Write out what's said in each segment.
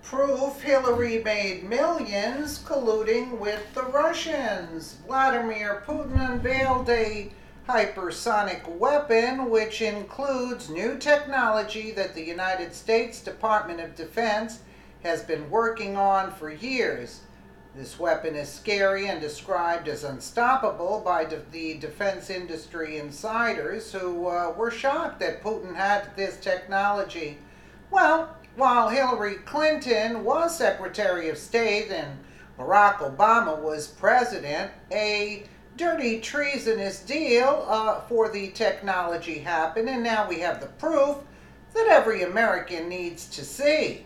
Proof Hillary made millions colluding with the Russians. Vladimir Putin unveiled a hypersonic weapon which includes new technology that the United States Department of Defense has been working on for years. This weapon is scary and described as unstoppable by the defense industry insiders who were shocked that Putin had this technology. Well, while Hillary Clinton was Secretary of State and Barack Obama was president, a dirty treasonous deal for the technology happened, and now we have the proof that every American needs to see.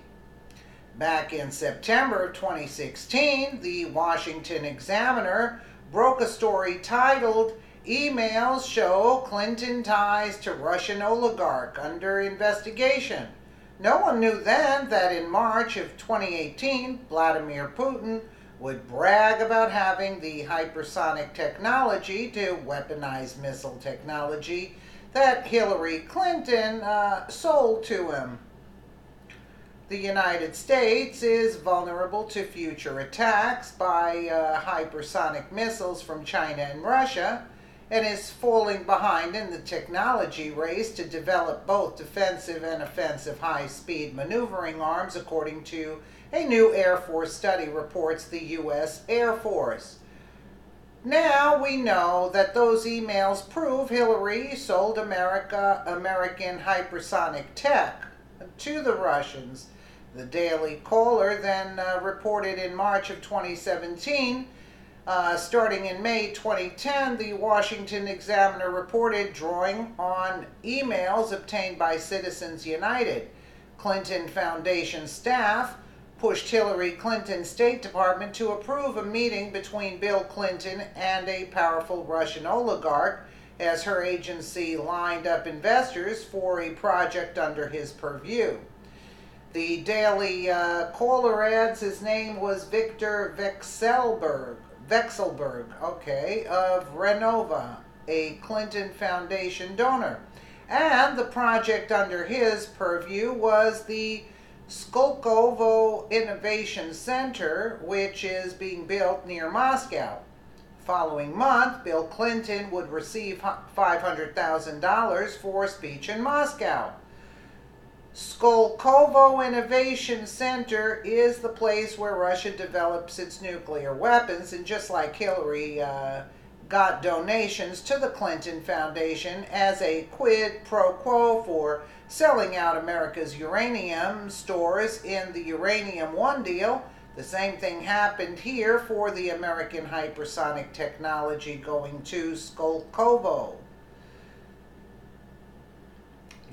Back in September of 2016, the Washington Examiner broke a story titled, "Emails Show Clinton Ties to Russian Oligarch Under Investigation." No one knew then that in March of 2018, Vladimir Putin would brag about having the hypersonic technology to weaponize missile technology that Hillary Clinton sold to him. The United States is vulnerable to future attacks by hypersonic missiles from China and Russia, and is falling behind in the technology race to develop both defensive and offensive high-speed maneuvering arms, according to a new Air Force study, reports the U.S. Air Force. Now we know that those emails prove Hillary sold American hypersonic tech to the Russians. The Daily Caller then reported in March of 2017, starting in May 2010, the Washington Examiner reported drawing on emails obtained by Citizens United. Clinton Foundation staff pushed Hillary Clinton's State Department to approve a meeting between Bill Clinton and a powerful Russian oligarch as her agency lined up investors for a project under his purview. The Daily Caller adds his name was Victor Vekselberg, of Renova, a Clinton Foundation donor. And the project under his purview was the Skolkovo Innovation Center, which is being built near Moscow. Following month, Bill Clinton would receive $500,000 for a speech in Moscow. Skolkovo Innovation Center is the place where Russia develops its nuclear weapons, and just like Hillary got donations to the Clinton Foundation as a quid pro quo for selling out America's uranium stores in the Uranium One deal, the same thing happened here for the American hypersonic technology going to Skolkovo.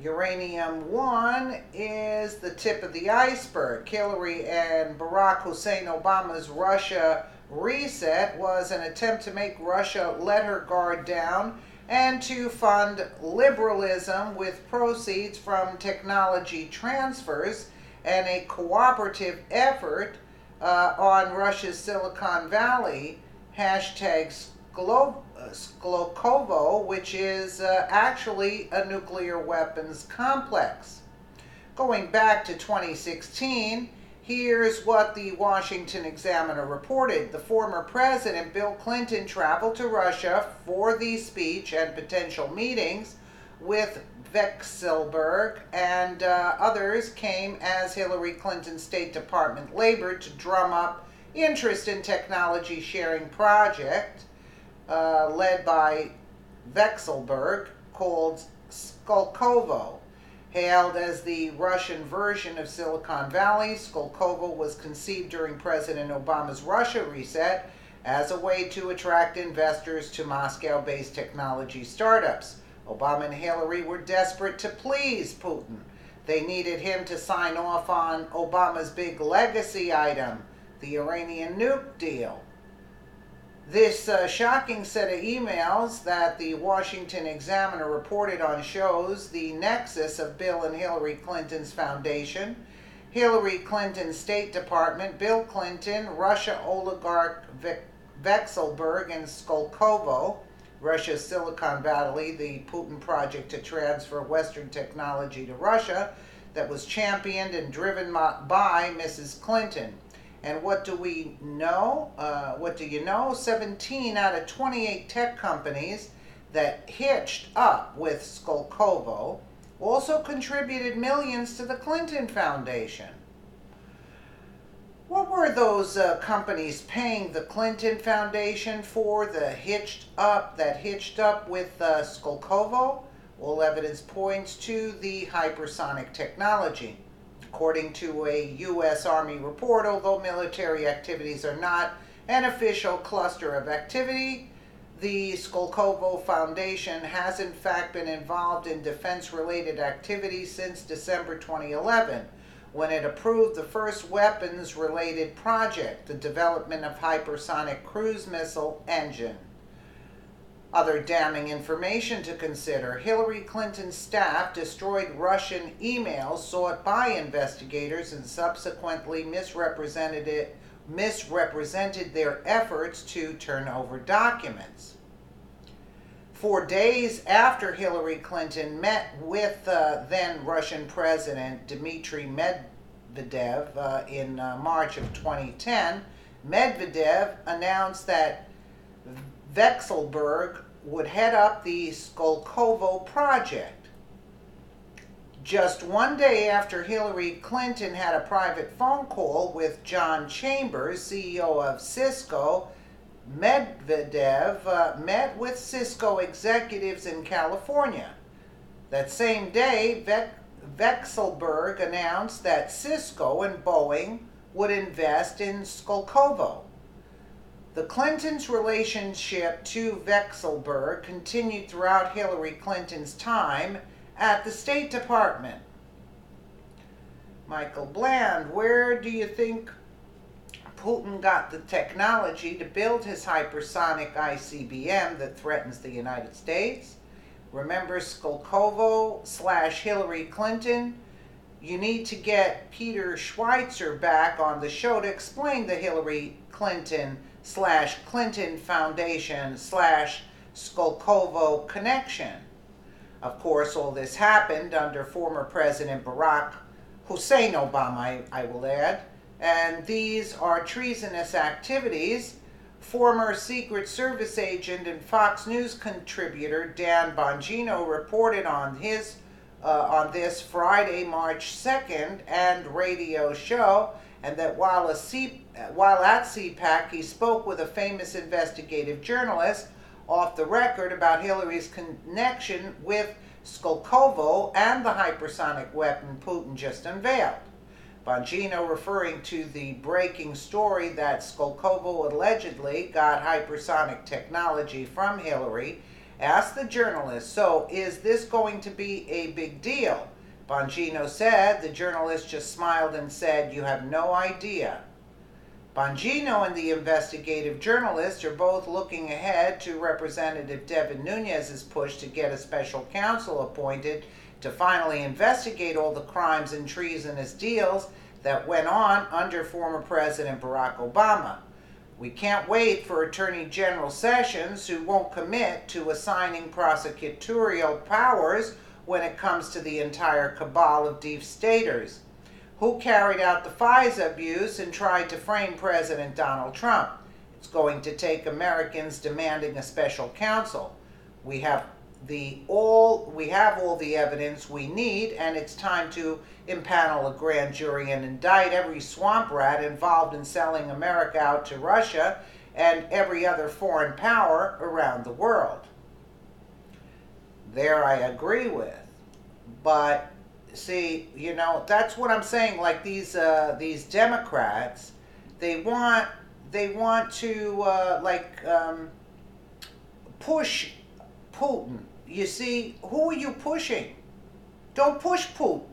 Uranium One is the tip of the iceberg. Hillary and Barack Hussein Obama's Russia reset was an attempt to make Russia let her guard down and to fund liberalism with proceeds from technology transfers and a cooperative effort on Russia's Silicon Valley, hashtag Skolkovo, which is actually a nuclear weapons complex. Going back to 2016, here's what the Washington Examiner reported. The former president, Bill Clinton, traveled to Russia for the speech and potential meetings with Vekselberg, and others came as Hillary Clinton's State Department labored to drum up interest in technology sharing project led by Vekselberg, called Skolkovo. Hailed as the Russian version of Silicon Valley, Skolkovo was conceived during President Obama's Russia reset as a way to attract investors to Moscow-based technology startups. Obama and Hillary were desperate to please Putin. They needed him to sign off on Obama's big legacy item, the Iranian nuke deal. This shocking set of emails that the Washington Examiner reported on shows the nexus of Bill and Hillary Clinton's foundation, Hillary Clinton's State Department, Bill Clinton, Russia oligarch Vekselberg, and Skolkovo, Russia's Silicon Valley, the Putin project to transfer Western technology to Russia. that was championed and driven by Mrs. Clinton. And what do we know? What do you know? 17 out of 28 tech companies that hitched up with Skolkovo also contributed millions to the Clinton Foundation. What were those companies paying the Clinton Foundation for, that hitched up with Skolkovo? All evidence points to the hypersonic technology. According to a U.S. Army report, although military activities are not an official cluster of activity, the Skolkovo Foundation has in fact been involved in defense-related activities since December 2011, when it approved the first weapons-related project, the development of hypersonic cruise missile engine. Other damning information to consider: Hillary Clinton's staff destroyed Russian emails sought by investigators and subsequently misrepresented their efforts to turn over documents. 4 days after Hillary Clinton met with then Russian President Dmitry Medvedev in March of 2010, Medvedev announced that Vekselberg would head up the Skolkovo project. Just 1 day after Hillary Clinton had a private phone call with John Chambers, CEO of Cisco, Medvedev met with Cisco executives in California. That same day, Vekselberg announced that Cisco and Boeing would invest in Skolkovo. The Clintons' relationship to Vekselberg continued throughout Hillary Clinton's time at the State Department. Michael Bland, where do you think Putin got the technology to build his hypersonic ICBM that threatens the United States? Remember Skolkovo/Hillary Clinton? You need to get Peter Schweitzer back on the show to explain the Hillary Clinton/Clinton Foundation/Skolkovo connection. Of course, all this happened under former President Barack Hussein Obama, I will add, and these are treasonous activities. Former Secret Service agent and Fox News contributor Dan Bongino reported on this Friday, March 2nd, and radio show, and that while at CPAC he spoke with a famous investigative journalist off the record about Hillary's connection with Skolkovo and the hypersonic weapon Putin just unveiled. Bongino, referring to the breaking story that Skolkovo allegedly got hypersonic technology from Hillary, asked the journalist, "So is this going to be a big deal?" Bongino said. The journalist just smiled and said, "You have no idea." Bongino and the investigative journalist are both looking ahead to Representative Devin Nunes's push to get a special counsel appointed to finally investigate all the crimes and treasonous deals that went on under former President Barack Obama. We can't wait for Attorney General Sessions, who won't commit to assigning prosecutorial powers when it comes to the entire cabal of deep staters, who carried out the FISA abuse and tried to frame President Donald Trump. It's going to take Americans demanding a special counsel. We have all the evidence we need, and it's time to impanel a grand jury and indict every swamp rat involved in selling America out to Russia and every other foreign power around the world. There I agree with. But see, that's what I'm saying. Like these Democrats, they want to push Putin. You see, who are you pushing? Don't push Putin.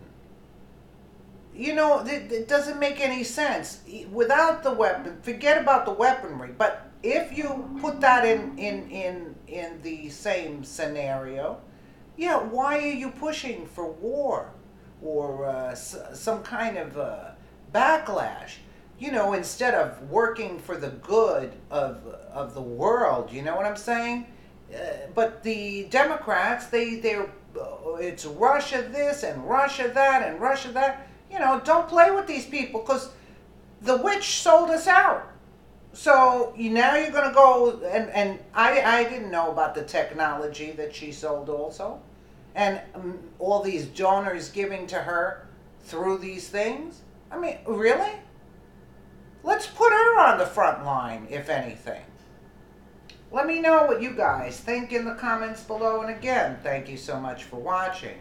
It doesn't make any sense. Without the weapon, forget about the weaponry. But if you put that in the same scenario, yeah, why are you pushing for war or some kind of backlash? Instead of working for the good of the world. You know what I'm saying? But the Democrats, they're it's Russia this and Russia that and Russia that. You know, don't play with these people because the witch sold us out. So now you're going to go, and I didn't know about the technology that she sold also. And all these donors giving to her through these things. I mean, really? Let's put her on the front line, if anything. Let me know what you guys think in the comments below. And again, thank you so much for watching.